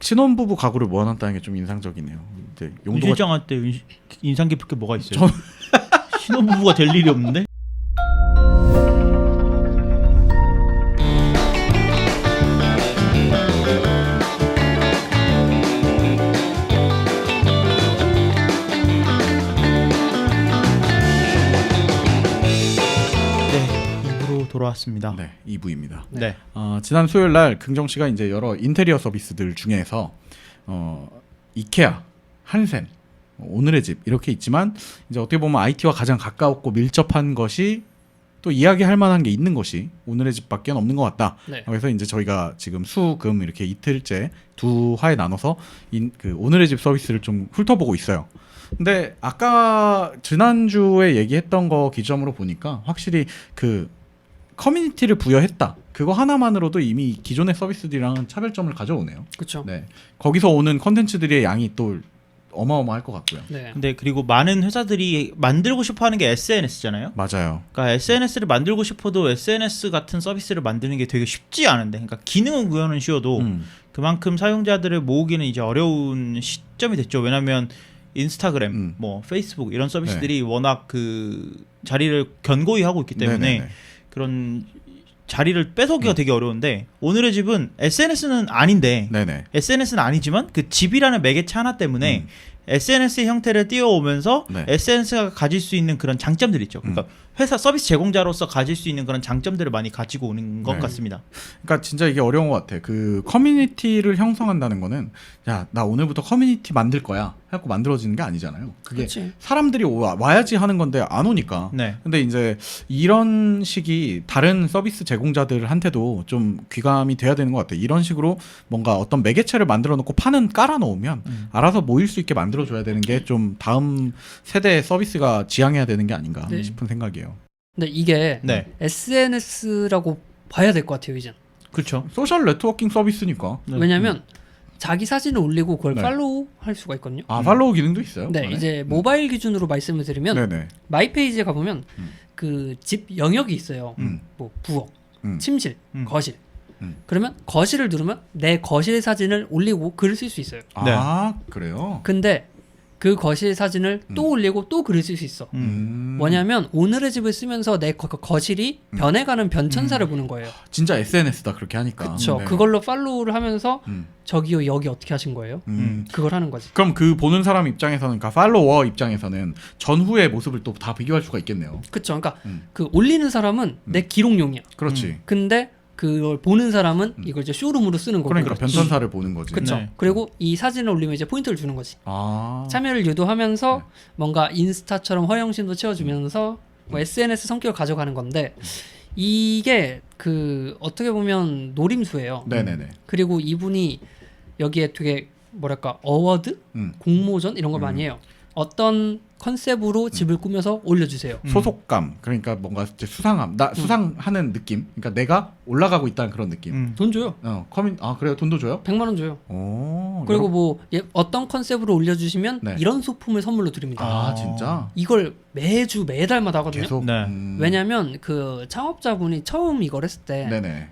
신혼부부 가구를 모아놨다는 게 좀 인상적이네요. 이제 용도가 실장한테 인상 깊을 게 뭐가 있어요? 신혼부부가 될 일이 없는데? 돌아왔습니다. 네, 2부입니다. 네. 지난 수요일 날 긍정 씨가 이제 여러 인테리어 서비스들 중에서 이케아, 한센, 오늘의 집 이렇게 있지만 이제 어떻게 보면 IT와 가장 가까웠고 밀접한 것이 또 이야기할 만한 게 있는 것이 오늘의 집밖에 없는 것 같다. 네. 그래서 이제 저희가 지금 수금 이렇게 이틀째 두 화에 나눠서 그 오늘의 집 서비스를 좀 훑어보고 있어요. 근데 아까 지난주에 얘기했던 거 기점으로 보니까 확실히 그 커뮤니티를 부여했다. 그거 하나만으로도 이미 기존의 서비스들이랑은 차별점을 가져오네요. 그렇죠. 네. 거기서 오는 컨텐츠들의 양이 또 어마어마할 것 같고요. 네. 근데 그리고 많은 회사들이 만들고 싶어하는 게 SNS잖아요. 맞아요. 그러니까 SNS를 만들고 싶어도 SNS 같은 서비스를 만드는 게 되게 쉽지 않은데, 그러니까 기능은 구현은 쉬워도 그만큼 사용자들을 모으기는 이제 어려운 시점이 됐죠. 왜냐하면 인스타그램, 뭐 페이스북 이런 서비스들이 워낙 그 자리를 견고히 하고 있기 때문에 네네네. 그런 자리를 뺏어오기가 되게 어려운데, 오늘의 집은 SNS는 아닌데, 네네. SNS는 아니지만 그 집이라는 매개체 하나 때문에 SNS 형태를 띄워오면서 네. SNS가 가질 수 있는 그런 장점들이 있죠. 그러니까 회사 서비스 제공자로서 가질 수 있는 그런 장점들을 많이 가지고 오는 것 네. 같습니다. 그러니까 진짜 이게 어려운 것 같아. 그 커뮤니티를 형성한다는 거는 야, 나 오늘부터 커뮤니티 만들 거야 해갖고 만들어지는 게 아니잖아요. 그게 그치. 사람들이 와야지 하는 건데 안 오니까. 네. 근데 이제 이런 식이 다른 서비스 제공자들한테도 좀 귀감이 돼야 되는 것 같아요. 이런 식으로 뭔가 어떤 매개체를 만들어 놓고 판은 깔아 놓으면 알아서 모일 수 있게 만들어 줘야 되는 게 좀 다음 세대의 서비스가 지향해야 되는 게 아닌가 네. 싶은 생각이에요. 근데 이게 네. SNS라고 봐야 될 것 같아요, 이젠. 그렇죠. 소셜 네트워킹 서비스니까. 네. 왜냐면 자기 사진을 올리고 그걸 네. 팔로우 할 수가 있거든요. 아, 팔로우 기능도 있어요? 네, 그거는? 이제 모바일 기준으로 말씀을 드리면 네네. 마이페이지에 가보면 그 집 영역이 있어요. 뭐 부엌, 침실, 거실. 그러면 거실을 누르면 내 거실 사진을 올리고 글을 쓸 수 있어요. 아, 그래요? 근데 그 거실 사진을 또 올리고 또 글을 쓸 수 있어. 뭐냐면 오늘의 집을 쓰면서 내 거실이 변해가는 변천사를 보는 거예요. 진짜 SNS다 그렇게 하니까. 그렇죠. 네. 그걸로 팔로우를 하면서 음. 저기요 여기 어떻게 하신 거예요? 그걸 하는 거지. 그럼 그 보는 사람 입장에서는, 그러니까 팔로워 입장에서는 전후의 모습을 또 다 비교할 수가 있겠네요. 그렇죠. 그러니까 그 올리는 사람은 내 기록용이야. 그렇지. 근데 그걸 보는 사람은 이걸 이제 쇼룸으로 쓰는 거고. 그러니까 변천사를 보는 거지. 그렇죠. 네. 그리고 이 사진을 올리면 이제 포인트를 주는 거지. 아. 참여를 유도하면서 뭔가 인스타처럼 허영심도 채워주면서 뭐 SNS 성격을 가져가는 건데, 이게 그 어떻게 보면 노림수예요. 네네네. 그리고 이분이 여기에 되게 뭐랄까 어워드, 공모전 이런 걸 많이 해요. 어떤 컨셉으로 집을 꾸며서 올려주세요. 소속감, 그러니까 뭔가 이제 수상함, 나 수상하는 느낌. 그러니까 내가 올라가고 있다는 그런 느낌. 돈 줘요. 그래요? 돈도 줘요? 100만 원 줘요. 오. 그리고 뭐 어떤 컨셉으로 올려주시면 네. 이런 소품을 선물로 드립니다. 아, 진짜? 이걸 매달마다 하거든요. 계속. 네. 왜냐면 그 창업자분이 처음 이걸 했을 때 네네.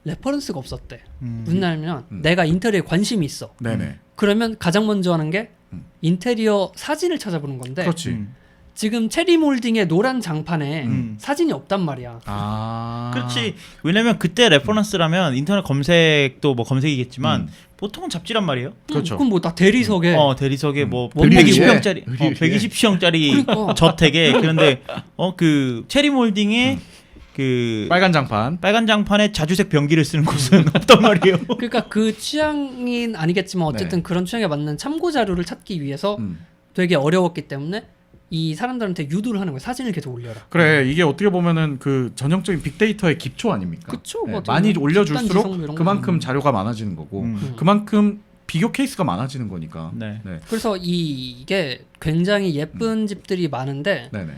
레퍼런스가 없었대. 무슨 말이냐면 내가 인테리어에 관심이 있어. 네네. 그러면 가장 먼저 하는 게 인테리어 사진을 찾아보는 건데, 그렇지. 지금 체리 몰딩의 노란 장판에 사진이 없단 말이야. 아. 그렇지. 왜냐면 그때 레퍼런스라면 인터넷 검색도 뭐 검색이겠지만 보통은 잡지란 말이에요. 그렇죠. 그럼 뭐 다 대리석에 대리석에 뭐 의리 120평짜리 의리 120평짜리 그러니까. 저택에, 그런데 그 체리 몰딩에 그 빨간 장판. 빨간 장판에 자주색 변기를 쓰는 곳은 없단 말이에요. 그러니까 그 취향인 아니겠지만 어쨌든 네. 그런 취향에 맞는 참고 자료를 찾기 위해서 되게 어려웠기 때문에 이 사람들한테 유도를 하는 거예요. 사진을 계속 올려라. 그래, 이게 어떻게 보면은 그 전형적인 빅데이터의 기초 아닙니까? 그쵸, 뭐 많이 집단 올려줄수록 지성 이런 그만큼 자료가 많아지는 거고 그만큼 비교 케이스가 많아지는 거니까. 네. 그래서 이게 굉장히 예쁜 집들이 많은데, 네네.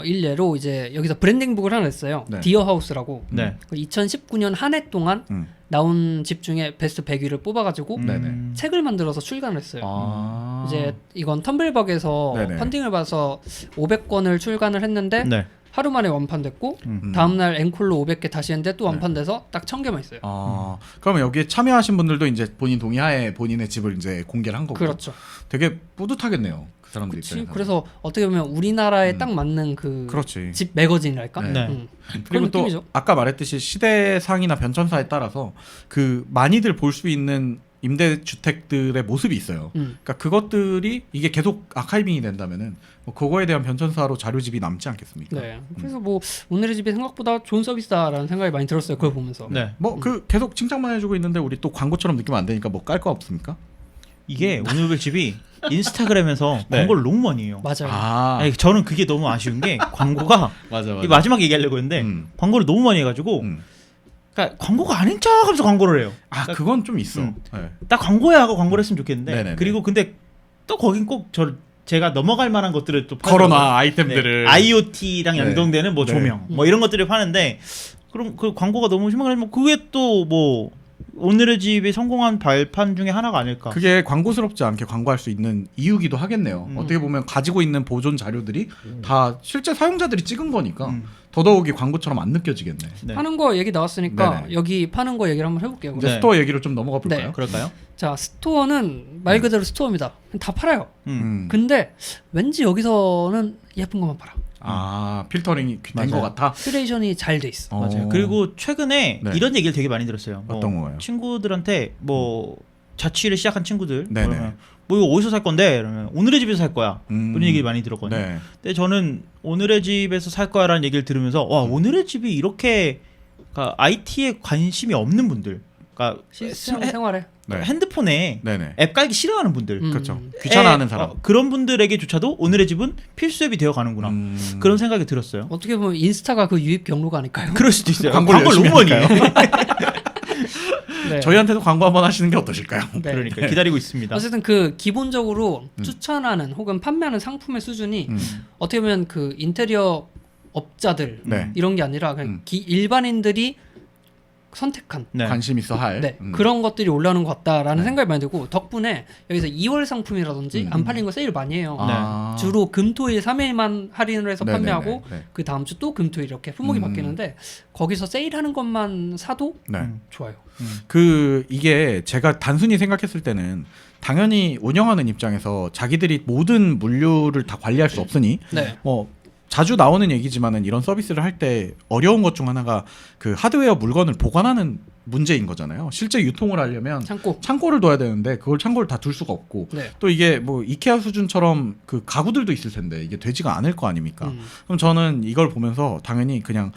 일례로 이제 여기서 브랜딩북을 하나 냈어요. 네. 디어하우스라고. 네. 2019년 한 해 동안 나온 집 중에 베스트 100위를 뽑아가지고 네네. 책을 만들어서 출간을 했어요. 아. 이제 이건 텀블벅에서 네네. 펀딩을 받아서 500권을 출간을 했는데 네. 하루 만에 완판됐고 다음날 앵콜로 500개 다시 했는데 또 완판돼서 딱 1000개만 있어요. 그러면 여기에 참여하신 분들도 이제 본인 동의하에 본인의 집을 이제 공개를 한 거고. 그렇죠. 되게 뿌듯하겠네요. 그 사람들 그치? 입장에서. 그래서 어떻게 보면 우리나라에 딱 맞는 그 그렇지. 집 매거진이랄까? 네. 네. 그런 그리고 또 느낌이죠. 아까 말했듯이 시대상이나 변천사에 따라서 그 많이들 볼 수 있는 임대주택들의 모습이 있어요. 그러니까 그것들이 이게 계속 아카이빙이 된다면은 뭐 그거에 대한 변천사로 자료집이 남지 않겠습니까? 네. 그래서 뭐 오늘의 집이 생각보다 좋은 서비스다라는 생각이 많이 들었어요. 그걸 보면서. 네. 뭐 그 계속 칭찬만 해주고 있는데 우리 또 광고처럼 느끼면 안 되니까 뭐 깔 거 없습니까? 이게 오늘의 집이 인스타그램에서 네. 광고를 너무 많이 해요. 맞아요. 아니, 저는 그게 너무 아쉬운 게 광고가 맞아 이 마지막 얘기하려고 했는데 광고를 너무 많이 해가지고 그러니까 광고가 아닌 척하면서 광고를 해요. 아 그러니까 그건 좀 있어. 네. 딱 광고야 하고 광고를 했으면 좋겠는데 네네네. 그리고 근데 또 거긴 꼭 제가 넘어갈 만한 것들을 또 걸어놔 아이템들을. IoT랑 네. 연동되는 뭐 네. 조명 뭐 이런 것들을 파는데 그럼 그 광고가 너무 심하면 그게 또 뭐 오늘의 집이 성공한 발판 중에 하나가 아닐까. 그게 광고스럽지 않게 광고할 수 있는 이유기도 하겠네요. 어떻게 보면 가지고 있는 보존 자료들이 다 실제 사용자들이 찍은 거니까 더더욱이 광고처럼 안 느껴지겠네. 네. 파는 거 얘기 나왔으니까 네네. 여기 파는 거 얘기를 한번 해볼게요. 이제 네. 스토어 얘기로 좀 넘어가 볼까요? 네. 그럴까요? 자, 스토어는 말 그대로 스토어입니다. 다 팔아요. 음. 근데 왠지 여기서는 예쁜 것만 팔아. 아 필터링이 된 맞아요. 것 같아. 큐레이션이 잘 돼 있어. 맞아요. 그리고 최근에 네. 이런 얘기를 되게 많이 들었어요. 뭐 어떤 거예요? 친구들한테 뭐 자취를 시작한 친구들 네네. 그러면 뭐 이거 어디서 살 건데? 이러면 오늘의 집에서 살 거야. 이런 얘기를 많이 들었거든요. 네. 근데 저는 오늘의 집에서 살 거야라는 얘기를 들으면서 와 오늘의 집이 이렇게 그러니까 IT에 관심이 없는 분들, 그러니까 실생 생활에. 네. 핸드폰에 네네. 앱 깔기 싫어하는 분들, 그렇죠. 귀찮아하는 에, 사람. 그런 분들에게조차도 오늘의 집은 필수 앱이 되어 가는구나. 그런 생각이 들었어요. 어떻게 보면 인스타가 그 유입 경로가 아닐까요? 그럴 수도 있어요. 광고를 광고를 너무 많이 해요. 네. 저희한테도 광고 한번 하시는 게 어떠실까요? 네. 그러니까 기다리고 있습니다. 어쨌든 그 기본적으로 추천하는 혹은 판매하는 상품의 수준이 어떻게 보면 그 인테리어 업자들 네. 이런 게 아니라 그냥 일반인들이 선택한 네. 관심 있어 할. 네, 그런 것들이 올라오는 것 같다라는 네. 생각이 많이 들고 덕분에 여기서 2월 상품이라든지 안 팔린 거 세일 많이 해요. 아. 주로 금토일 3일만 할인을 해서 네네네. 판매하고 네. 그 다음 주 또 금토일 이렇게 품목이 바뀌는데 거기서 세일하는 것만 사도 네. 좋아요. 그 이게 제가 단순히 생각했을 때는 당연히 운영하는 입장에서 자기들이 모든 물류를 다 관리할 수 없으니 네. 뭐 자주 나오는 얘기지만은 이런 서비스를 할 때 어려운 것 중 하나가 그 하드웨어 물건을 보관하는 문제인 거잖아요. 실제 유통을 하려면 창고를 둬야 되는데 그걸 창고를 다 둘 수가 없고 네. 또 이게 뭐 이케아 수준처럼 그 가구들도 있을 텐데 이게 되지가 않을 거 아닙니까? 그럼 저는 이걸 보면서 당연히 그냥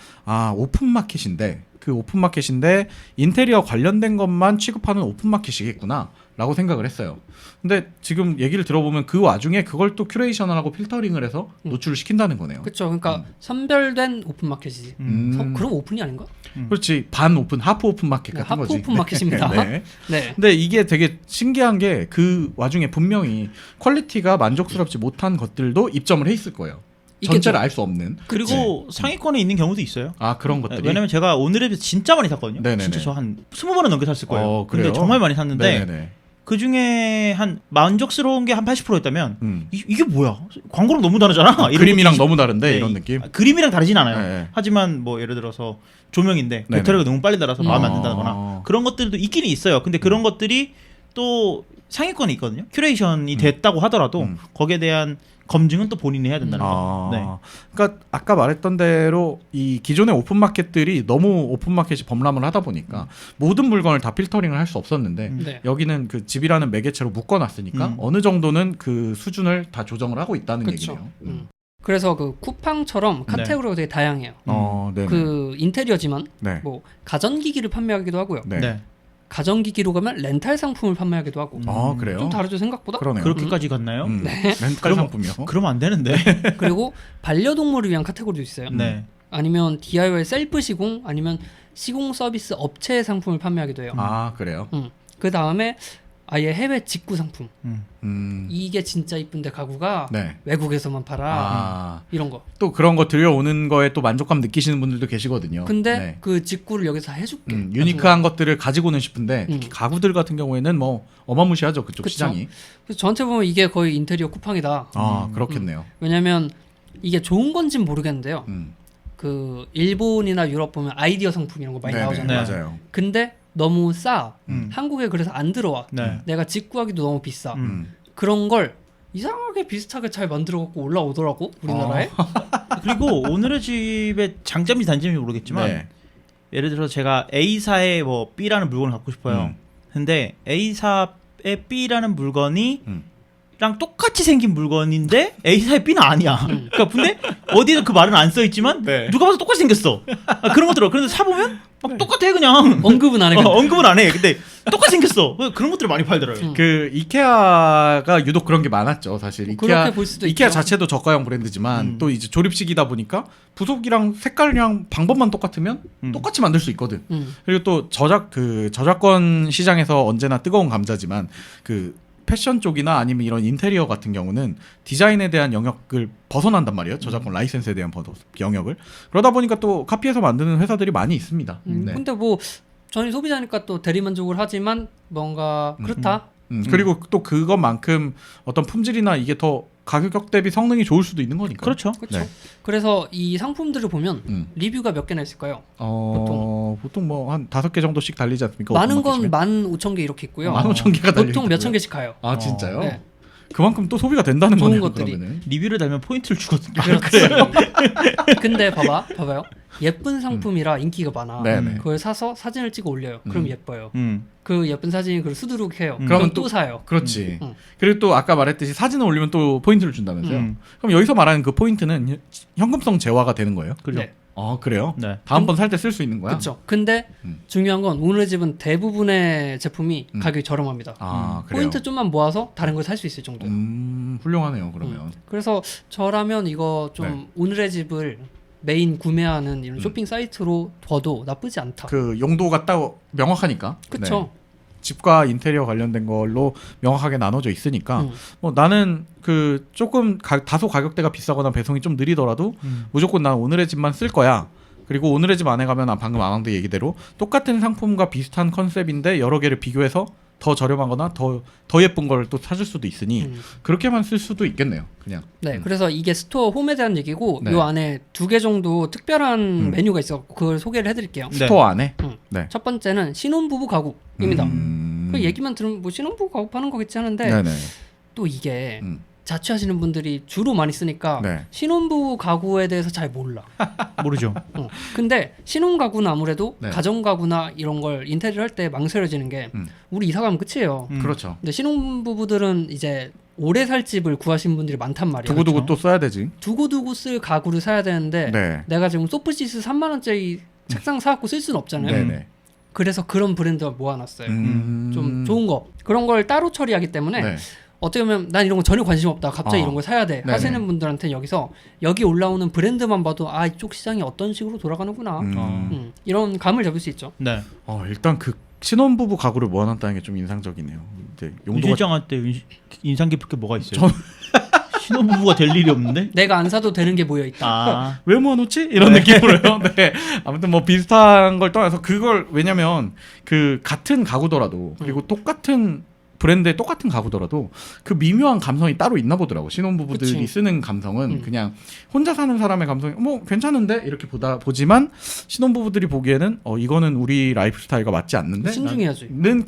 오픈마켓인데 그 오픈마켓인데 인테리어 관련된 것만 취급하는 오픈마켓이겠구나 라고 생각을 했어요. 근데 지금 얘기를 들어보면 그 와중에 그걸 또 큐레이션을 하고 필터링을 해서 노출을 시킨다는 거네요. 그렇죠. 그러니까 선별된 오픈마켓이지. 그럼 오픈이 아닌가? 그렇지. 반 오픈, 하프 오픈마켓 같은 하프 거지. 오픈마켓입니다. 네. 네. 근데 이게 되게 신기한 게 그 와중에 분명히 퀄리티가 만족스럽지 못한 것들도 입점을 해 있을 거예요. 전체를 알 수 없는. 그리고 상위권에 있는 경우도 있어요. 아 그런 것들이. 왜냐면 제가 오늘의 집 진짜 많이 샀거든요. 네네네. 진짜 저 한 20번은 넘게 샀을 거예요. 그래요? 근데 정말 많이 샀는데 네네네. 그 중에 한 만족스러운 게 한 80%였다면 이게 뭐야? 광고랑 너무 다르잖아. 이런 그림이랑 것도 너무 다른데 네, 이런 느낌. 그림이랑 다르진 않아요. 네. 하지만 뭐 예를 들어서 조명인데 네네. 배터리가 너무 빨리 닳아서 마음에 안 든다거나 그런 것들도 있기는 있어요. 근데 그런 것들이 또 상위권에 있거든요. 큐레이션이 됐다고 하더라도 거기에 대한 검증은 또 본인이 해야 된다는 거. 네. 그러니까 아까 말했던 대로 이 기존의 오픈마켓들이 너무 오픈마켓이 범람을 하다 보니까 모든 물건을 다 필터링을 할 수 없었는데 네. 여기는 그 집이라는 매개체로 묶어놨으니까 어느 정도는 그 수준을 다 조정을 하고 있다는 그쵸. 얘기네요. 그래서 그 쿠팡처럼 카테고리가 되게 다양해요. 네네. 그 인테리어지만 네. 뭐 가전기기를 판매하기도 하고요. 네. 네. 가전기기로 가면 렌탈 상품을 판매하기도 하고. 아 그래요? 좀 다르죠 생각보다. 그러네요. 그렇게까지 갔나요? 네. 렌탈 상품이요? 그러면 안 되는데. 그리고 반려동물을 위한 카테고리도 있어요. 네. 아니면 DIY 셀프 시공 아니면 시공 서비스 업체 상품을 판매하기도 해요. 아 그래요? 그 다음에 아예 해외 직구 상품. 음. 이게 진짜 이쁜데 가구가 네. 외국에서만 팔아. 이런 거. 또 그런 거 들여오는 거에 또 만족감 느끼시는 분들도 계시거든요. 근데 네. 그 직구를 여기서 다 해줄게. 유니크한 것들을 가지고는 싶은데 특히 가구들 같은 경우에는 뭐 어마무시하죠 그쪽 그쵸? 시장이. 그래서 저한테 보면 이게 거의 인테리어 쿠팡이다. 아 그렇겠네요. 왜냐면 이게 좋은 건진 모르겠는데요. 그 일본이나 유럽 보면 아이디어 상품 이런 거 많이 네네, 나오잖아요. 네. 맞아요. 근데 너무 싸. 음. 한국에 그래서 안 들어와. 네. 내가 직구하기도 너무 비싸. 음. 그런 걸 이상하게 비슷하게 잘 만들어 갖고 올라오더라고 우리나라에. 그리고 오늘의 집의 장점이 단점이 모르겠지만 네. 예를 들어서 제가 A사의 뭐 B라는 물건을 갖고 싶어요. 근데 A사의 B라는 물건이 랑 똑같이 생긴 물건인데 A사의 B는 아니야. 그러니까 근데 어디에 그 말은 안 써 있지만 네. 누가 봐도 똑같이 생겼어. 그런 것들. 그런데 사 보면 막 똑같아 그냥. 언급은 안 해. 근데. 언급은 안 해. 근데 똑같이 생겼어. 그런 것들을 많이 팔더라고요. 그 이케아가 유독 그런 게 많았죠, 사실. 뭐 그렇게 볼 수도 이케아 있죠. 자체도 저가형 브랜드지만 또 이제 조립식이다 보니까 부속이랑 색깔이랑 방법만 똑같으면 똑같이 만들 수 있거든. 그리고 또 저작권 시장에서 언제나 뜨거운 감자지만 그 패션 쪽이나 아니면 이런 인테리어 같은 경우는 디자인에 대한 영역을 벗어난단 말이에요. 저작권 라이센스에 대한 영역을. 그러다 보니까 또 카피해서 만드는 회사들이 많이 있습니다. 네. 근데 뭐 저희 소비자니까 또 대리만족을 하지만 뭔가 그렇다. 그리고 또 그것만큼 어떤 품질이나 이게 더 가격 대비 성능이 좋을 수도 있는 거니까. 그렇죠. 그렇죠. 네. 그래서 이 상품들을 보면 리뷰가 몇 개나 있을까요? 보통 뭐 한 5개 정도씩 달리지 않습니까? 많은 건 오픈마켓이면? 15,000개 이렇게 있고요. 15,000개가 달려 보통 몇천 개씩 가요. 아 진짜요? 네. 그만큼 또 소비가 된다는 좋은 거네요. 것들이. 그러면은. 리뷰를 달면 포인트를 주거든요. 그래요. 근데 봐봐요. 예쁜 상품이라 인기가 많아. 네네. 그걸 사서 사진을 찍어 올려요. 그럼 예뻐요. 그 예쁜 사진이 그걸 수두룩해요. 그럼 그러면 또 사요. 그렇지. 음. 그리고 또 아까 말했듯이 사진을 올리면 또 포인트를 준다면서요. 그럼 여기서 말하는 그 포인트는 현금성 재화가 되는 거예요? 그죠. 네. 아 그래요? 네. 다음번 살 때 쓸 수 있는 거야? 그렇죠. 근데 음. 중요한 건 오늘의 집은 대부분의 제품이 가격이 저렴합니다. 아 그래요? 포인트 좀만 모아서 다른 걸 살 수 있을 정도예요. 훌륭하네요. 그러면. 그래서 저라면 이거 좀 네. 오늘의 집을 메인 구매하는 이런 쇼핑 사이트로 둬도 나쁘지 않다. 그 용도가 딱 명확하니까. 그렇죠. 네. 집과 인테리어 관련된 걸로 명확하게 나눠져 있으니까 뭐 나는 그 조금 다소 가격대가 비싸거나 배송이 좀 느리더라도 무조건 난 오늘의 집만 쓸 거야. 그리고 오늘의 집 안에 가면 방금 아망드 얘기대로 똑같은 상품과 비슷한 컨셉인데 여러 개를 비교해서 더 저렴하거나 더 예쁜 걸 또 찾을 수도 있으니 그렇게만 쓸 수도 있겠네요. 그냥. 네, 그래서 이게 스토어 홈에 대한 얘기고 네. 요 안에 2개 정도 특별한 메뉴가 있어 그걸 소개를 해드릴게요. 네. 스토어 안에. 네. 첫 번째는 신혼부부 가구입니다. 음. 그 얘기만 들으면 뭐 신혼부부 가구 파는 거겠지 하는데 네네. 또 이게 음. 자취하시는 분들이 주로 많이 쓰니까 네. 신혼부부 가구에 대해서 잘 몰라. 모르죠. 근데 신혼 가구는 아무래도 네. 가정 가구나 이런 걸 인테리어 할 때 망설여지는 게 우리 이사 가면 끝이에요. 그렇죠. 근데 신혼부부들은 이제 오래 살 집을 구하신 분들이 많단 말이에요. 두고두고 그렇죠. 또 써야 되지. 두고두고 쓸 가구를 사야 되는데 네. 내가 지금 소프시스 3만 원짜리 책상 사갖고 쓸 수는 없잖아요. 네네. 그래서 그런 브랜드가 모아놨어요. 음. 좀 좋은 거 그런 걸 따로 처리하기 때문에 네. 어떻게 보면 난 이런 거 전혀 관심 없다. 갑자기 이런 걸 사야 돼. 네네. 하시는 분들한테 여기서 여기 올라오는 브랜드만 봐도 아 이쪽 시장이 어떤 식으로 돌아가는구나. 이런 감을 잡을 수 있죠. 네. 일단 그 신혼부부 가구를 모아놨다는 게 좀 인상적이네요. 이제 윤 용도가 실장한테 인상 깊을 게 뭐가 있어요? 신혼부부가 될 일이 없는데? 내가 안 사도 되는 게 모여 있다. 아, 왜 모아놓지? 이런 느낌으로요. 네. 아무튼 뭐 비슷한 걸 떠나서 그걸 왜냐면 그 같은 가구더라도 그리고 똑같은 브랜드의 똑같은 가구더라도 그 미묘한 감성이 따로 있나 보더라고. 신혼부부들이 그치. 쓰는 감성은 그냥 혼자 사는 사람의 감성이 뭐 괜찮은데 이렇게 보지만 신혼부부들이 보기에는 이거는 우리 라이프 스타일과 맞지 않는데 신중해야지. 는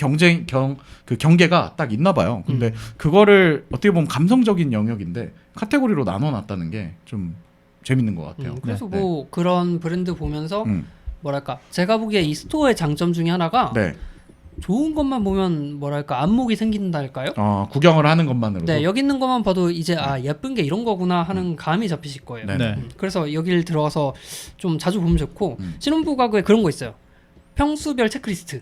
그 경계가 딱 있나 봐요. 근데 그거를 어떻게 보면 감성적인 영역인데 카테고리로 나눠놨다는 게 좀 재밌는 것 같아요. 그래서 네. 뭐 그런 브랜드 보면서 뭐랄까 제가 보기에 이 스토어의 장점 중에 하나가 네. 좋은 것만 보면 뭐랄까 안목이 생긴다 할까요? 구경을 하는 것만으로도. 네, 여기 있는 것만 봐도 이제 아 예쁜 게 이런 거구나 하는 감이 잡히실 거예요. 네. 네. 그래서 여기를 들어가서 좀 자주 보면 좋고 신혼부부 가구에 그런 거 있어요. 평수별 체크리스트.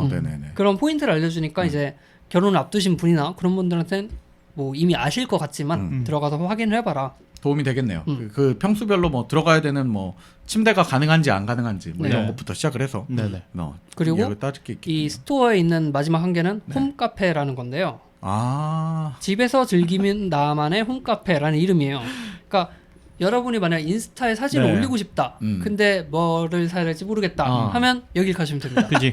네네네. 그런 포인트를 알려주니까 이제 결혼을 앞두신 분이나 그런 분들한테는 뭐 이미 아실 것 같지만 들어가서 확인을 해봐라. 도움이 되겠네요. 그 평수별로 뭐 들어가야 되는 뭐 침대가 가능한지 안 가능한지 뭐 네. 이런 것부터 시작을 해서 네네. 그리고 이 스토어에 있는 마지막 한 개는 홈카페라는 건데요. 집에서 즐기면 나만의 홈카페라는 이름이에요. 그러니까 여러분이 만약 인스타에 사진을 네. 올리고 싶다. 근데 뭐를 사야 될지 모르겠다. 하면 여길 가시면 됩니다. 그지.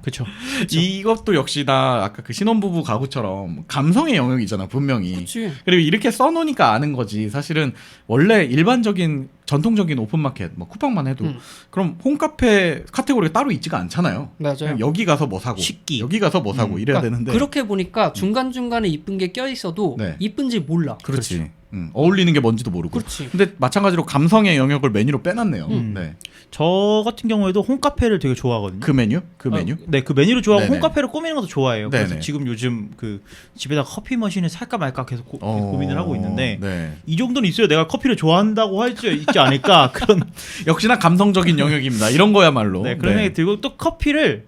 그렇죠. 이것도 역시나 아까 그 신혼부부 가구처럼 감성의 영역이잖아 분명히. 그렇지. 그리고 이렇게 써놓으니까 아는 거지. 사실은 원래 일반적인 전통적인 오픈마켓 뭐 쿠팡만 해도 그럼 홈카페 카테고리가 따로 있지가 않잖아요. 맞아요. 그냥 여기 가서 뭐 사고 식기. 여기 가서 뭐 사고 이래야 그러니까 되는데 그렇게 보니까 중간중간에 이쁜 게 껴있어도 네. 이쁜지 몰라. 그렇지. 어울리는 게 뭔지도 모르고. 그렇지. 근데 마찬가지로 감성의 영역을 메뉴로 빼놨네요. 네. 저 같은 경우에도 홈카페를 되게 좋아하거든요. 그 메뉴? 그 메뉴? 네, 그 메뉴를 좋아하고 네네. 홈카페를 꾸미는 것도 좋아해요. 그래서 네네. 지금 요즘 그 집에다 커피 머신을 살까 말까 계속 고민을 하고 있는데 네. 이 정도는 있어야 내가 커피를 좋아한다고 할 수 있지 않을까 그런 역시나 감성적인 영역입니다. 이런 거야말로. 네, 그런 생각이 들고 또 커피를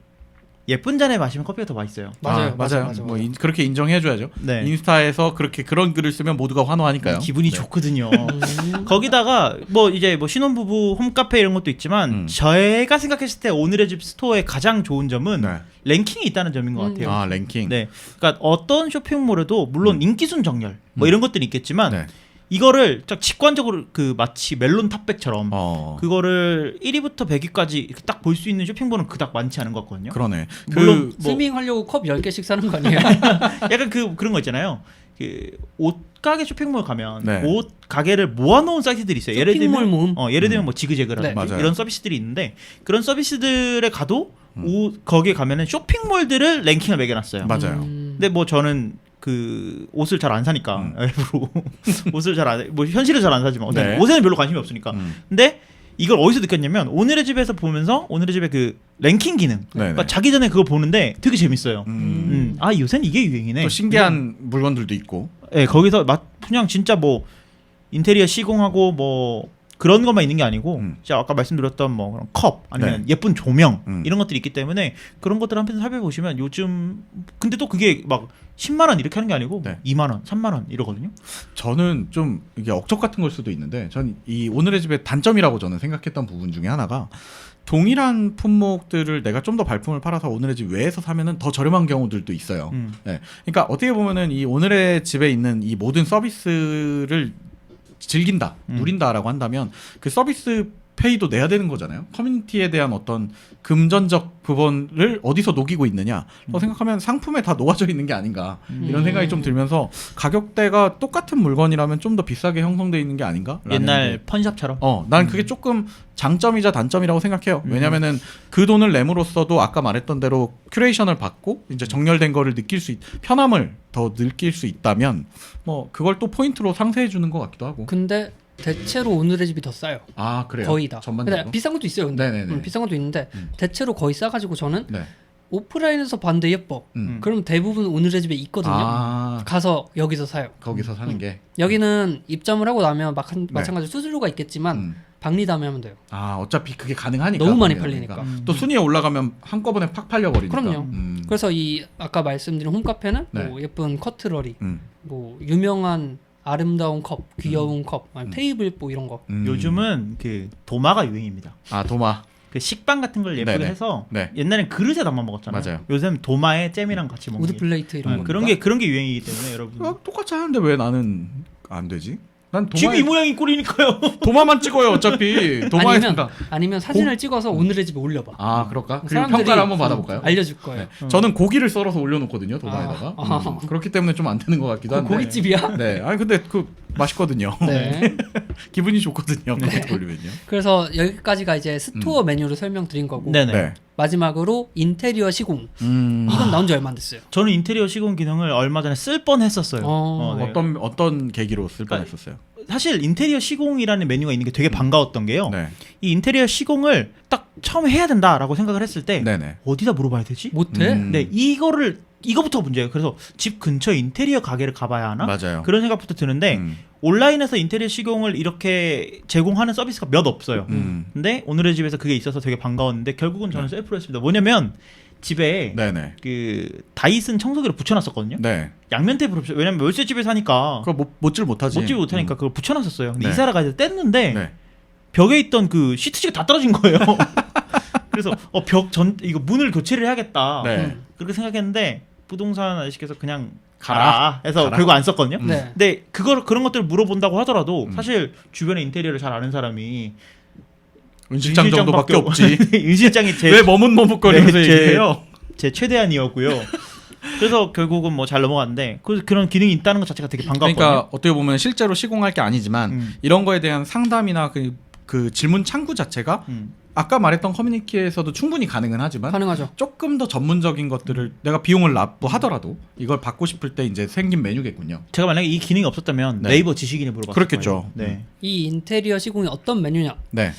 예쁜 잔에 마시면 커피가 더 맛있어요. 맞아요. 맞아요. 뭐 그렇게 인정해줘야죠. 네. 인스타에서 그렇게 그런 글을 쓰면 모두가 환호하니까요. 기분이 네. 좋거든요. 거기다가 뭐 이제 뭐 신혼부부 홈카페 이런 것도 있지만 제가 생각했을 때 오늘의 집 스토어의 가장 좋은 점은 네. 랭킹이 있다는 점인 것 같아요. 아 랭킹. 네, 그러니까 어떤 쇼핑몰에도 물론 인기순 정렬 뭐 이런 것들이 있겠지만 네. 이거를 딱 직관적으로 그 마치 멜론 탑백처럼 그거를 1위부터 100위까지 이렇게 딱 볼 수 있는 쇼핑몰은 그닥 많지 않은 것 같거든요. 그러네. 물론 뭐 스밍하려고 컵 10개씩 사는 거 아니에요? 약간 그런 거 있잖아요. 그 옷가게 쇼핑몰 가면 네. 옷 가게를 모아놓은 사이트들이 있어요. 예를 쇼핑몰 들면 모음. 예를 들면 뭐 지그재그라든지 네. 맞아요. 이런 서비스들이 있는데 그런 서비스들에 가도 거기에 가면은 쇼핑몰들을 랭킹을 매겨놨어요. 맞아요. 근데 뭐 저는 그 옷을 잘 안 사니까 일부러 옷을 잘 안 뭐 현실을 잘 안 사지만 네. 옷에는 별로 관심이 없으니까. 근데 이걸 어디서 느꼈냐면 오늘의 집에서 보면서 오늘의 집의 그 랭킹 기능 그러니까 자기 전에 그거 보는데 되게 재밌어요. 아 요새는 이게 유행이네. 또 신기한 물건들도 있고. 네, 거기서 그냥 진짜 뭐 인테리어 시공하고 뭐 그런 것만 있는 게 아니고 진짜 아까 말씀드렸던 뭐 그런 컵 아니면 예쁜 조명 이런 것들이 있기 때문에 그런 것들 한편 살펴보시면 요즘 근데 또 그게 막 10만 원 이렇게 하는 게 아니고 2만 원, 3만 원 이러거든요. 저는 좀 이게 억적 같은 걸 수도 있는데 전 이 오늘의 집의 단점이라고 저는 생각했던 부분 중에 하나가 동일한 품목들을 내가 좀 더 발품을 팔아서 오늘의 집 외에서 사면은 더 저렴한 경우들도 있어요. 네. 그러니까 어떻게 보면은 이 오늘의 집에 있는 이 모든 서비스를 즐긴다, 누린다라고 한다면 그 서비스 페이도 내야 되는 거잖아요. 커뮤니티에 대한 어떤 금전적 부분을 어디서 녹이고 있느냐 생각하면 상품에 다 녹아져 있는 게 아닌가 이런 생각이 좀 들면서 가격대가 똑같은 물건이라면 좀 더 비싸게 형성돼 있는 게 아닌가? 옛날 펀샵처럼. 난 그게 조금 장점이자 단점이라고 생각해요. 왜냐면은 그 돈을 내므로써도 아까 말했던 대로 큐레이션을 받고 이제 정렬된 거를 느낄 수 편함을 더 느낄 수 있다면 뭐 그걸 또 포인트로 상세해 주는 것 같기도 하고. 근데 대체로 오늘의 집이 더 싸요. 아 그래요? 거의 다. 전반적으로? 근데 비싼 것도 있어요. 근데 비싼 것도 있는데 대체로 거의 싸가지고 저는 오프라인에서 봤는데 예뻐. 그럼 대부분 오늘의 집에 있거든요. 가서 여기서 사요. 거기서 사는 게. 여기는 입점을 하고 나면 마찬가지로 수수료가 있겠지만 박리담에 하면 돼요. 어차피 그게 가능하니까. 너무 많이 팔리니까. 또 순위에 올라가면 한꺼번에 팍 팔려버리니까. 그럼요. 그래서 이 아까 말씀드린 홈카페는 뭐 예쁜 커트러리, 뭐 유명한 아름다운 컵, 귀여운 컵, 아니면 테이블보 이런 거. 요즘은 그 도마가 유행입니다. 아 도마. 그 식빵 같은 걸 예쁘게 해서 네. 옛날엔 그릇에 담아 먹었잖아요. 맞아요. 요새는 도마에 잼이랑 같이 먹는 우드 플레이트 이런 거. 그런 게 유행이기 때문에 여러분. 똑같이 하는데 왜 나는 안 되지? 난 집이 이 모양이 꼴이니까요. 도마만 찍어요 어차피. 도마에다가 아니면 사진을 찍어서 오늘의 집에 올려봐. 아 그럴까? 그리고 평가를 한번 받아볼까요? 알려줄 거예요. 저는 고기를 썰어서 올려놓거든요 도마에다가. 그렇기 때문에 좀 안 되는 것 같기도 한데. 고깃집이야? 네. 아니 근데 그 맛있거든요. 네. 기분이 좋거든요. 그거 올리면요. 그래서 여기까지가 이제 스토어 메뉴를 설명드린 거고. 네네. 마지막으로 인테리어 시공. 이건 나온 지 얼마 안 됐어요. 저는 인테리어 시공 기능을 얼마 전에 쓸 뻔했었어요. 네. 어떤 계기로 쓸 뻔했었어요? 사실 인테리어 시공이라는 메뉴가 있는 게 되게 반가웠던 게요. 이 인테리어 시공을 딱 처음에 해야 된다라고 생각을 했을 때 어디다 물어봐야 되지? 못해? 네, 이거부터 문제예요. 그래서 집 근처 인테리어 가게를 가봐야 하나? 맞아요. 그런 생각부터 드는데 온라인에서 인테리어 시공을 이렇게 제공하는 서비스가 몇 없어요. 근데 오늘의 집에서 그게 있어서 되게 반가웠는데 결국은 저는 셀프로 했습니다. 뭐냐면 집에 그 다이슨 청소기를 붙여놨었거든요. 양면 테이프로 왜냐면 월세 집에 사니까 그거 못질 못하지. 못질 못하니까 그걸 붙여놨었어요. 근데 이사를 가서 뗐는데 벽에 있던 그 시트지가 다 떨어진 거예요. 그래서 이거 문을 교체를 해야겠다. 그렇게 생각했는데 부동산 아저씨께서 그냥 가라 해서 결국 안 썼거든요. 근데 그런 것들을 물어본다고 하더라도 사실 주변에 인테리어를 잘 아는 사람이 은실장 정도밖에 없지. 은실장이 왜 머뭇머뭇거리면서 얘기해요? 제 최대한이었고요. 그래서 결국은 뭐 잘 넘어갔는데 그런 기능이 있다는 것 자체가 되게 반갑거든요. 그러니까 어떻게 보면 실제로 시공할 게 아니지만 이런 거에 대한 상담이나 그 질문 창구 자체가 아까 말했던 커뮤니티에서도 충분히 가능은 하지만 가능하죠. 조금 더 전문적인 것들을 내가 비용을 납부하더라도 이걸 받고 싶을 때 이제 생긴 메뉴겠군요. 제가 만약에 이 기능이 없었다면 네. 네이버 지식인에 물어봤을 그렇겠죠. 거예요. 네. 이 인테리어 시공이 어떤 메뉴냐? 네.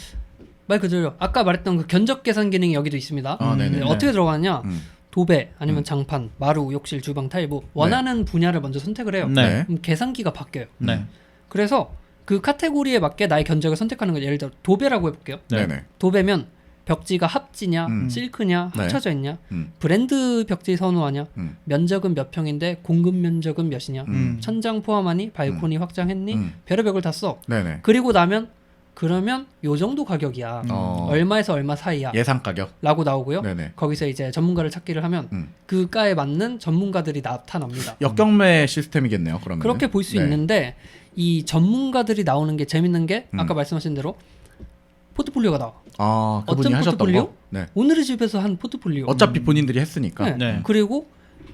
말 그대로 아까 말했던 그 견적 계산 기능이 여기도 있습니다. 네네. 네, 어떻게 들어가냐? 도배 아니면 음. 장판, 마루, 욕실, 주방, 타일 원하는 분야를 먼저 선택을 해요. 네. 그럼 계산기가 바뀌어요. 네. 그래서 그 카테고리에 맞게 나의 견적을 선택하는 거예요. 예를 들어 도배라고 해볼게요. 네. 네. 도배면 벽지가 합지냐, 실크냐, 네. 합쳐져 있냐, 음. 브랜드 벽지 선호하냐, 면적은 몇 평인데 공급 면적은 몇이냐, 천장 포함하니, 발코니 확장했니, 별의벽을 다 써. 네네. 그리고 나면 그러면 요 정도 가격이야. 얼마에서 얼마 사이야. 예상 가격. 라고 나오고요. 네네. 거기서 이제 전문가를 찾기를 하면 그 가에 맞는 전문가들이 나타납니다. 역경매 시스템이겠네요. 그러면 그렇게 볼 수 있는데 이 전문가들이 나오는 게 재밌는 게 아까 말씀하신 대로 포트폴리오가 나와. 아, 그분이 어떤 하셨던 포트폴리오? 거. 네. 오늘의 집에서 한 포트폴리오. 어차피 본인들이 했으니까. 네. 네. 그리고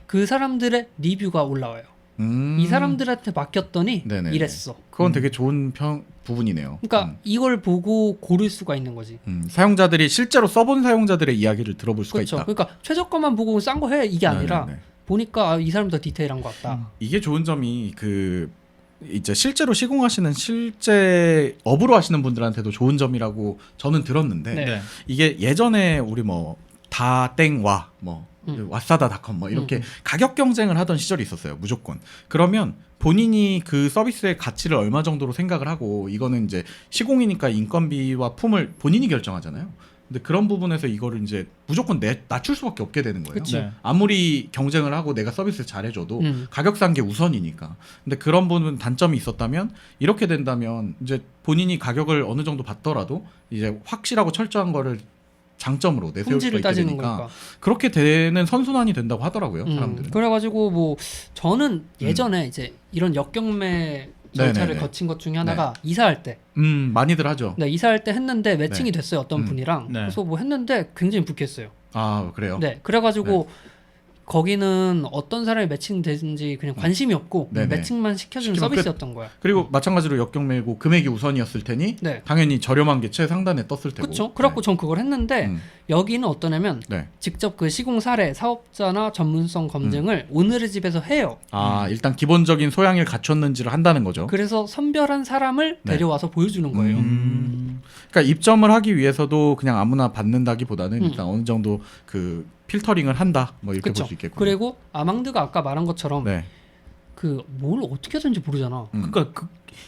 그 사람들의 리뷰가 올라와요. 이 사람들한테 맡겼더니 네네네. 이랬어. 그건 되게 좋은 부분이네요. 그러니까 이걸 보고 고를 수가 있는 거지. 사용자들이 실제로 써본 사용자들의 이야기를 들어볼 수가 그렇죠. 있다. 그러니까 최저가만 보고 싼 거 해 이게 아니라 네네네. 보니까 이 사람 더 디테일한 것 같다. 이게 좋은 점이 이제 실제로 시공하시는 실제 업으로 하시는 분들한테도 좋은 점이라고 저는 들었는데 네. 네. 이게 예전에 우리 뭐 다땡와 뭐 왓사다닷컴 뭐 이렇게 가격 경쟁을 하던 시절이 있었어요. 무조건. 그러면 본인이 그 서비스의 가치를 얼마 정도로 생각을 하고 이거는 이제 시공이니까 인건비와 품을 본인이 결정하잖아요. 근데 그런 부분에서 이거를 이제 무조건 낮출 수밖에 없게 되는 거예요. 그치. 네. 아무리 경쟁을 하고 내가 서비스를 잘해줘도 가격 싼 게 우선이니까. 근데 그런 부분 단점이 있었다면 이렇게 된다면 이제 본인이 가격을 어느 정도 받더라도 이제 확실하고 철저한 거를 장점으로 내세울 수가 품질을 있게 따지는 되니까 거니까. 그렇게 되는 선순환이 된다고 하더라고요. 사람들은. 그래가지고 뭐 저는 예전에 이제 이런 역경매 절차를 네네네. 거친 것 중에 하나가 이사할 때. 많이들 하죠. 네, 이사할 때 했는데 매칭이 네. 됐어요. 어떤 분이랑. 네. 그래서 뭐 했는데 굉장히 불쾌했어요. 아, 그래요? 네, 그래가지고 거기는 어떤 사람이 매칭되는지 그냥 관심이 없고 네네. 매칭만 시켜주는 시키면 서비스였던 거야. 그리고 마찬가지로 역경매고 금액이 우선이었을 테니 네. 당연히 저렴한 게 최상단에 떴을 테고. 그렇죠. 그래갖고 전 그걸 했는데 여기는 어떠냐면 네. 직접 그 시공 사례, 사업자나 전문성 검증을 오늘의 집에서 해요. 아, 일단 기본적인 소양을 갖췄는지를 한다는 거죠. 그래서 선별한 사람을 네. 데려와서 보여주는 거예요. 그러니까 입점을 하기 위해서도 그냥 아무나 받는다기보다는 일단 어느 정도 그 필터링을 한다. 뭐 이렇게 볼 그렇죠. 수 있겠고. 그리고 아망드가 아까 말한 것처럼 네. 그 뭘 어떻게 하든지 모르잖아. 그러니까 그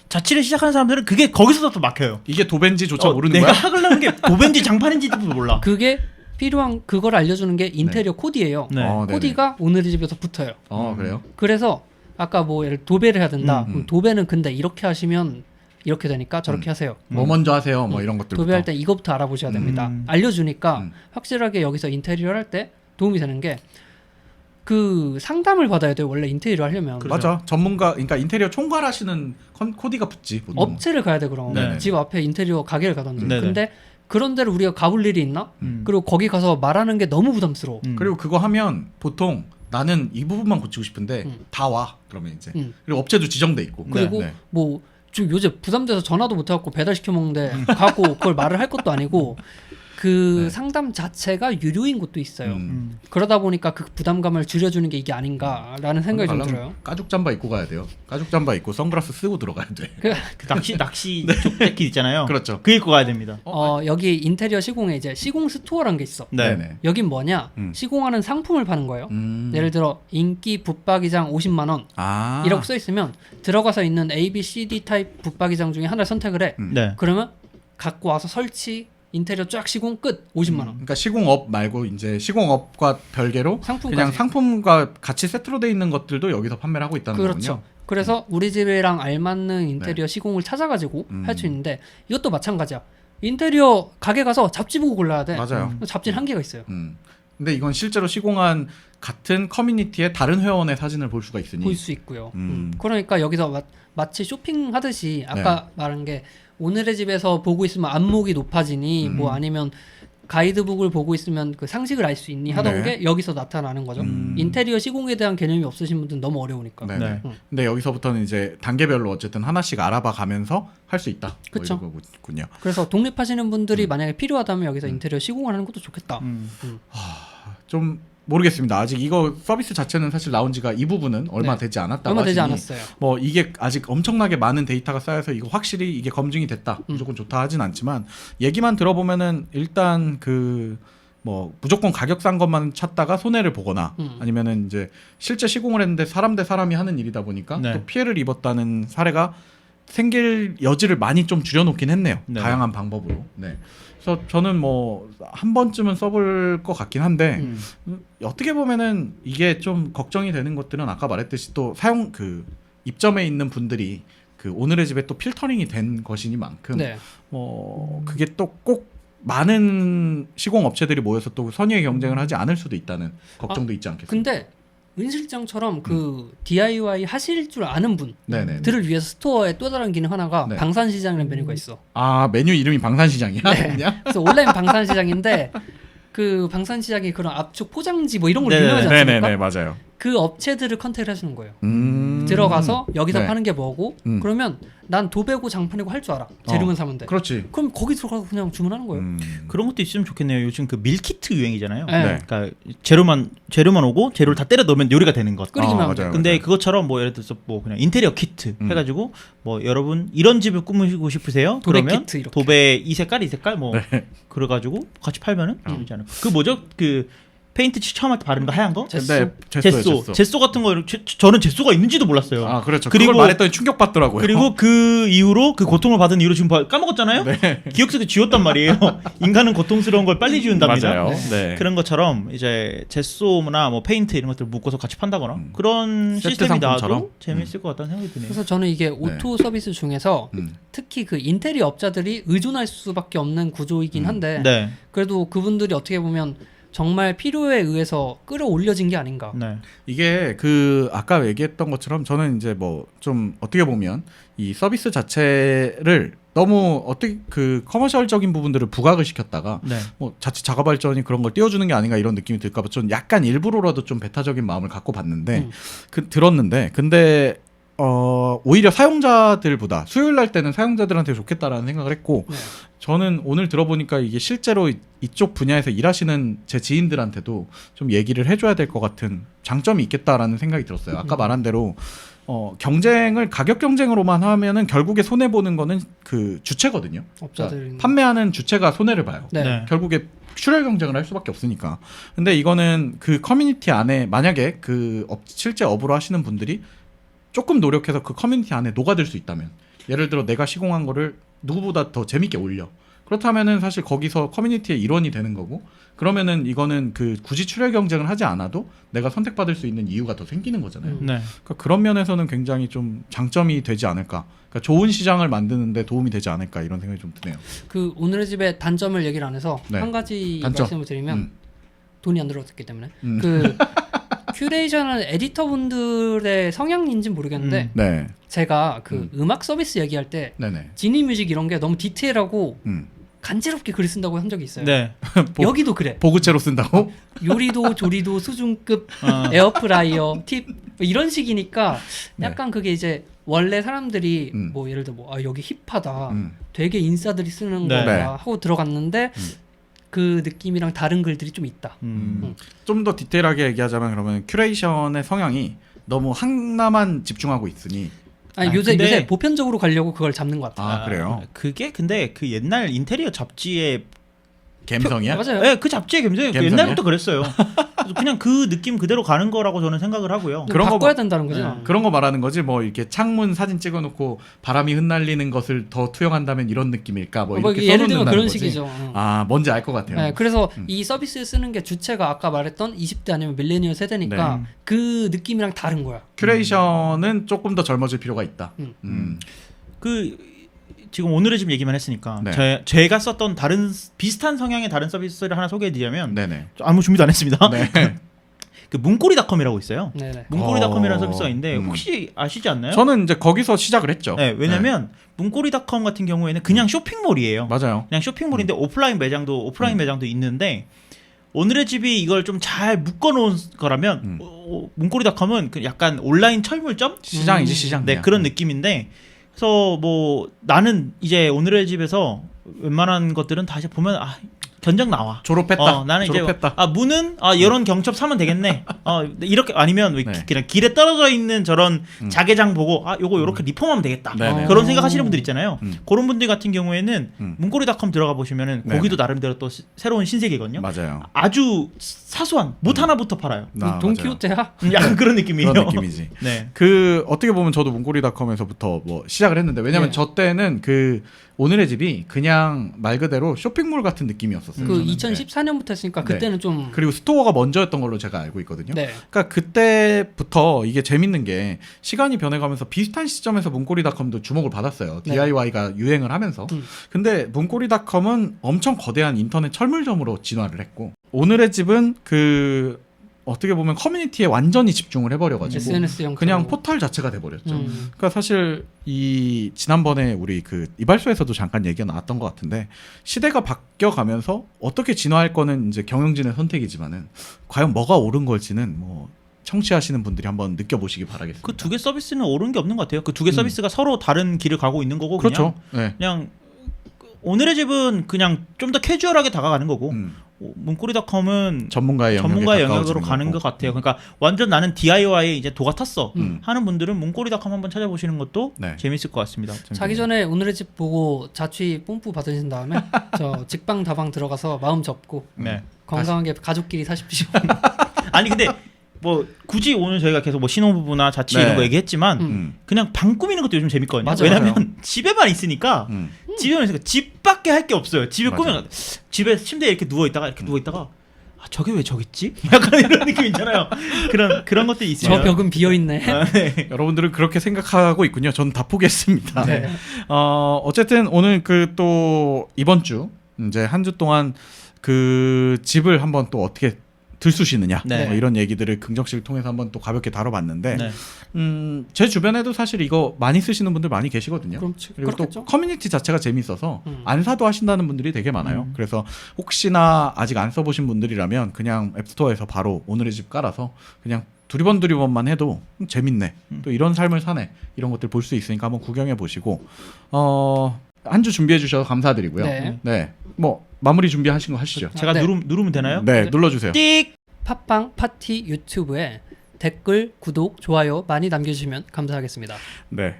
자취를 시작하는 사람들은 그게 거기서도 또 막혀요. 이게 도벤지조차 모르는 내가 거야? 학을 나는 게 도벤지 장판인지도 몰라. 그게 필요한 그걸 알려주는 게 인테리어 코디예요. 네. 코디가 오늘의 집에서 붙어요. 그래요? 그래서 아까 뭐 예를 도배를 해야 된다. 음. 그럼 도배는 근데 이렇게 하시면 이렇게 되니까 저렇게 하세요. 뭐 먼저 하세요. 뭐 이런 것들부터. 도배할 때 이것부터 알아보셔야 됩니다. 알려주니까 확실하게 여기서 인테리어를 할 때 도움이 되는 게 그 상담을 받아야 돼요. 원래 인테리어 하려면 맞아. 전문가, 그러니까 인테리어 총괄하시는 코디가 붙지. 보통. 업체를 가야 돼. 그럼 네네. 집 앞에 인테리어 가게를 가던지. 네네. 근데 그런 데를 우리가 가볼 일이 있나? 그리고 거기 가서 말하는 게 너무 부담스러워. 그리고 그거 하면 보통 나는 이 부분만 고치고 싶은데 다 와. 그러면 이제 그리고 업체도 지정돼 있고. 그리고 네. 뭐 좀 요새 부담돼서 전화도 못 해갖고 배달 시켜 먹는데 가고 그걸 말을 할 것도 아니고 그 네. 상담 자체가 유료인 곳도 있어요. 그러다 보니까 그 부담감을 줄여주는 게 이게 아닌가라는 생각이 좀 들어요. 가죽 잠바 입고 가야 돼요. 가죽 잠바 입고 선글라스 쓰고 들어가야 돼. 그 낚시 쪽 재킷 있잖아요. 그렇죠. 그 입고 가야 됩니다. 여기 인테리어 시공에 이제 시공 스토어란 게 있어. 네네. 여긴 뭐냐? 시공하는 상품을 파는 거예요. 예를 들어 인기 붙박이장 50만 원 아. 이라고 써 있으면 들어가서 있는 A, B, C, D 타입 붙박이장 중에 하나를 선택을 해. 네. 그러면 갖고 와서 설치 인테리어 쫙 시공 끝 50만 원. 그러니까 시공업 말고 이제 시공업과 별개로 상품까지. 그냥 상품과 같이 세트로 돼 있는 것들도 여기서 판매를 하고 있다는 그렇죠. 거군요. 그래서 우리 집이랑 알맞는 인테리어 시공을 찾아가지고 할 수 있는데 이것도 마찬가지야. 인테리어 가게 가서 잡지 보고 골라야 돼. 맞아요. 잡지는 한계가 있어요. 근데 이건 실제로 시공한 같은 커뮤니티의 다른 회원의 사진을 볼 수가 있으니 볼 수 있고요. 그러니까 여기서 마치 쇼핑하듯이 아까 말한 게 오늘의 집에서 보고 있으면 안목이 높아지니 뭐 아니면 가이드북을 보고 있으면 그 상식을 알 수 있니 하던 네. 게 여기서 나타나는 거죠. 인테리어 시공에 대한 개념이 없으신 분들은 너무 어려우니까. 네. 네. 근데 여기서부터는 이제 단계별로 어쨌든 하나씩 알아봐 가면서 할 수 있다. 그쵸. 뭐 이런 거군요. 그래서 독립하시는 분들이 만약에 필요하다면 여기서 인테리어 시공을 하는 것도 좋겠다. 좀 모르겠습니다. 아직 이거 서비스 자체는 사실 나온 지가 이 부분은 얼마 네. 되지 않았다고 얼마 되지 하시니 않았어요. 뭐 이게 아직 엄청나게 많은 데이터가 쌓여서 이거 확실히 이게 검증이 됐다. 무조건 좋다 하진 않지만 얘기만 들어보면은 일단 그 뭐 무조건 가격 싼 것만 찾다가 손해를 보거나 아니면은 이제 실제 시공을 했는데 사람 대 사람이 하는 일이다 보니까 네. 또 피해를 입었다는 사례가 생길 여지를 많이 좀 줄여놓긴 했네요. 네. 다양한 방법으로. 네. 그래서 저는 뭐 한 번쯤은 써볼 것 같긴 한데 어떻게 보면은 이게 좀 걱정이 되는 것들은 아까 말했듯이 또 사용 그 입점에 있는 분들이 그 오늘의 집에 또 필터링이 된 것이니만큼 네. 그게 또 꼭 많은 시공 업체들이 모여서 또 선의의 경쟁을 하지 않을 수도 있다는 걱정도 있지 않겠습니까? 근데 은 실장처럼 그 DIY 하실 줄 아는 네네. 분들을 위해서 스토어의 또 다른 기능 하나가 네. 방산시장이라는 메뉴가 있어. 아 메뉴 이름이 방산시장이야? 네. 그냥? 그래서 온라인 방산시장인데 그 방산시장이 그런 압축 포장지 뭐 이런 걸로 네네. 유명하지 않습니까? 네네네 맞아요. 그 업체들을 컨택을 하시는 거예요. 음. 들어가서 여기서 네. 파는 게 뭐고 그러면 난 도배고 장판이고 할 줄 알아. 재료만 사면 돼. 그렇지. 그럼 거기 들어가서 그냥 주문하는 거예요. 그런 것도 있으면 좋겠네요. 요즘 그 밀키트 유행이잖아요. 네. 그러니까 재료만 오고 재료를 다 때려 넣으면 요리가 되는 것. 끓이기만 하면 맞아요. 돼. 근데 그것처럼 뭐 예를 들어서 뭐 그냥 인테리어 키트 해가지고 뭐 여러분 이런 집을 꾸미고 싶으세요? 도배 그러면 키트 이렇게. 도배 이 색깔 뭐 그래가지고 같이 팔면은 재밌지 않을까? 그 뭐죠? 그 페인트 처음 할 때 바르는 거 하얀 거? 근데 제소. 같은 거 저는 제소가 있는지도 몰랐어요. 아 그렇죠. 그리고- 그걸 말했더니 충격받더라고요. 그리고 그 이후로 그 고통을 받은 이후로 지금 까먹었잖아요. 기억 속에 지웠단 말이에요. 인간은 고통스러운 걸 빨리 지운답니다. 맞아요. 네. 그런 것처럼 이제 제소나 뭐 페인트 이런 것들 묶어서 같이 판다거나 그런 세트 시스템이 상품처럼? 나와도 재밌을 것 같다는 생각이 드네요. 그래서 저는 이게 오토 서비스 중에서 특히 그 인테리어 업자들이 의존할 수밖에 없는 구조이긴 한데 네, 그래도 그분들이 어떻게 보면 정말 필요에 의해서 끌어올려진 게 아닌가. 네, 이게 그 아까 얘기했던 것처럼 저는 이제 뭐 좀 어떻게 보면 이 서비스 자체를 너무 어떻게 그 커머셜적인 부분들을 부각을 시켰다가 네. 뭐 자칫 작업 발전이 그런 걸 띄워주는 게 아닌가 이런 느낌이 들까봐 좀 약간 일부러라도 좀 배타적인 마음을 갖고 봤는데 들었는데 근데 오히려 사용자들보다 수요일 날 때는 사용자들한테 좋겠다라는 생각을 했고 네. 저는 오늘 들어보니까 이게 실제로 이쪽 분야에서 일하시는 제 지인들한테도 좀 얘기를 해줘야 될 것 같은 장점이 있겠다라는 생각이 들었어요. 아까 말한 대로 경쟁을 가격 경쟁으로만 하면은 결국에 손해 보는 거는 그 주체거든요. 업자들 그러니까 판매하는 주체가 손해를 봐요. 네. 네. 결국에 출혈 경쟁을 할 수밖에 없으니까. 근데 이거는 그 커뮤니티 안에 만약에 그 실제 업으로 하시는 분들이 조금 노력해서 그 커뮤니티 안에 녹아들 수 있다면, 예를 들어 내가 시공한 거를 누구보다 더 재밌게 올려. 그렇다면은 사실 거기서 커뮤니티의 일원이 되는 거고, 그러면은 이거는 그 굳이 출혈 경쟁을 하지 않아도 내가 선택받을 수 있는 이유가 더 생기는 거잖아요. 네. 그러니까 그런 면에서는 굉장히 좀 장점이 되지 않을까. 그러니까 좋은 시장을 만드는데 도움이 되지 않을까 이런 생각이 좀 드네요. 그 오늘의 집의 단점을 얘기를 안 해서 네. 한 가지 단점. 말씀을 드리면 음. 돈이 안 들어갔기 때문에 음. 그 큐레이션은 에디터분들의 성향인지는 모르겠는데 네, 제가 그 음악 서비스 얘기할 때 네네. 지니뮤직 이런 게 너무 디테일하고 음. 간지럽게 글을 쓴다고 한 적이 있어요. 네. 여기도 그래. 보그체로 쓴다고? 요리도 조리도 수준급 어. 에어프라이어 팁 뭐 이런 식이니까 네. 약간 그게 이제 원래 사람들이 음. 뭐 예를 들어 뭐 여기 힙하다 음. 되게 인싸들이 쓰는 네. 거다 네. 하고 들어갔는데 그 느낌이랑 다른 글들이 좀 있다. 좀 더 디테일하게 얘기하자면 그러면 큐레이션의 성향이 너무 하나만 집중하고 있으니. 아니 아, 요새 근데- 보편적으로 가려고 그걸 잡는 것 같아. 아, 그래요? 그게 근데 그 옛날 인테리어 잡지의 갬성이야? 맞아요. 네, 그 잡지의 감성이 감성이야? 옛날부터 그랬어요. 그래서 그냥 그 느낌 그대로 가는 거라고 저는 생각을 하고요. 근데 그런 거 바꿔야 봐- 된다는 거지. 네. 그런 거 말하는 거지. 뭐 이렇게 창문 사진 찍어놓고 바람이 흩날리는 것을 더 투영한다면 이런 느낌일까? 뭐 이렇게 예를 들면 써놓는다는 그런 거지. 식이죠. 아, 뭔지 알 것 같아요. 네, 그래서 이 서비스를 쓰는 게 주체가 아까 말했던 20대 아니면 밀레니얼 세대니까 네. 그 느낌이랑 다른 거야. 큐레이션은 조금 더 젊어질 필요가 있다. 그 지금 오늘의 집 얘기만 했으니까 네. 제가 썼던 다른 비슷한 성향의 다른 서비스를 하나 소개해드리자면 네네. 아무 준비도 안 했습니다. 네. 그 문고리닷컴이라고 있어요. 네네. 문고리닷컴이라는 서비스가 있는데 음. 혹시 아시지 않나요? 저는 이제 거기서 시작을 했죠. 네, 왜냐면 문고리닷컴 같은 경우에는 그냥 쇼핑몰이에요. 맞아요. 그냥 쇼핑몰인데 오프라인 매장도 있는데 오늘의 집이 이걸 좀 잘 묶어놓은 거라면 문고리닷컴은 그 약간 온라인 철물점 시장이지 시장. 네, 그런 느낌인데 그래서 뭐 나는 이제 오늘의 집에서 웬만한 것들은 다 이제 보면 견적 나와. 졸업했다. 나는 졸업했다. 이제 문은 이런 경첩 사면 되겠네. 이렇게 아니면 네. 그냥 길에 떨어져 있는 저런 자개장 보고 요거 요렇게 리폼하면 되겠다. 네네. 그런 생각하시는 분들 있잖아요. 음. 그런 분들 같은 경우에는 문고리닷컴 들어가 보시면은 네네. 거기도 나름대로 또 새로운 신세계거든요. 맞아요. 아주 사소한 못 하나부터 팔아요. 돈키호테야? 약간 그런 느낌이에요. 그런 느낌이지. 네. 그 어떻게 보면 저도 문고리닷컴에서부터 뭐 시작을 했는데 왜냐면 네. 저 때는 그 오늘의 집이 그냥 말 그대로 쇼핑몰 같은 느낌이었었어요. 그 저는. 2014년부터 했으니까 그때는 좀 그리고 스토어가 먼저였던 걸로 제가 알고 있거든요. 네. 그러니까 그때부터 이게 재밌는 게 시간이 변해가면서 비슷한 시점에서 문고리닷컴도 주목을 받았어요. 네. DIY가 유행을 하면서. 근데 문고리닷컴은 엄청 거대한 인터넷 철물점으로 진화를 했고 오늘의 집은 그 어떻게 보면 커뮤니티에 완전히 집중을 해버려가지고 SNS형 그냥 포털 자체가 돼버렸죠. 음. 그러니까 사실 이 지난번에 우리 그 이발소에서도 잠깐 얘기가 나왔던 것 같은데 시대가 바뀌어가면서 어떻게 진화할 거는 이제 경영진의 선택이지만은 과연 뭐가 옳은 걸지는 뭐 청취하시는 분들이 한번 느껴보시기 바라겠습니다. 그 두 개 서비스는 옳은 게 없는 것 같아요. 그 두 개 서비스가 서로 다른 길을 가고 있는 거고 그렇죠. 네. 그냥 오늘의 집은 그냥 좀 더 캐주얼하게 다가가는 거고 음. 문고리닷컴은 전문가의 영역으로 가는 것 같아요. 그러니까 완전 나는 DIY에 이제 도가 탔어 하는 분들은 문고리닷컴 한번 찾아보시는 것도 네. 재밌을 것 같습니다. 자기 전에 오늘의 집 보고 자취 뽐뿌 받으신 다음에 저 직방 다방 들어가서 마음 접고 네. 건강하게 가족끼리 사십시오. 아니 근데 뭐 굳이 오늘 저희가 계속 뭐 신혼부부나 자취 네. 이런 거 얘기했지만 음. 그냥 방 꾸미는 것도 요즘 재밌거든요. 맞아요. 왜냐면 집에만 있으니까 음. 집에만 있으니까 집밖에 할 게 없어요. 집에 맞아. 꾸면 집에 침대에 이렇게 누워 있다가 저게 왜 저기 있지? 약간 이런 느낌 있잖아요. 그런 것들이 저 있어요. 벽은 비어 있네. 여러분들은 그렇게 생각하고 있군요. 저는 다 포기했습니다. 네. 어쨌든 오늘 그 또 이번 주 이제 한 주 동안 그 집을 한번 또 어떻게 들쑤시느냐 네. 뭐 이런 얘기들을 긍정식을 통해서 한번 또 가볍게 다뤄봤는데 네. 제 주변에도 사실 이거 많이 쓰시는 분들 많이 계시거든요. 그리고 그렇겠죠. 또 커뮤니티 자체가 재밌어서 안 사도 하신다는 분들이 되게 많아요. 음. 그래서 혹시나 아직 안 써보신 분들이라면 그냥 앱스토어에서 바로 오늘의 집 깔아서 그냥 두리번만 해도 재밌네. 또 이런 삶을 사네. 이런 것들 볼 수 있으니까 한번 구경해 보시고 한 주 준비해 주셔서 감사드리고요. 네. 네. 뭐 마무리 준비하신 거 하시죠. 제가 네. 누르면 되나요? 네, 눌러주세요. 띡. 팟빵 파티 유튜브에 댓글, 구독, 좋아요 많이 남겨주시면 감사하겠습니다. 네,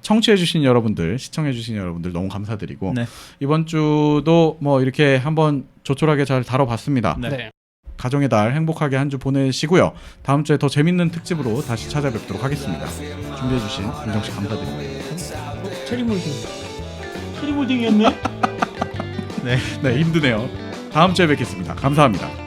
청취해주신 여러분들, 시청해주신 여러분들 너무 감사드리고 네. 이번 주도 뭐 이렇게 한번 조촐하게 잘 다뤄봤습니다. 네. 네. 가정의 달 행복하게 한 주 보내시고요. 다음 주에 더 재밌는 특집으로 다시 찾아뵙도록 하겠습니다. 준비해주신 윤정씨 감사드립니다. 체리몰딩. 트리몰딩이었네. 네, 힘드네요. 다음 주에 뵙겠습니다. 감사합니다.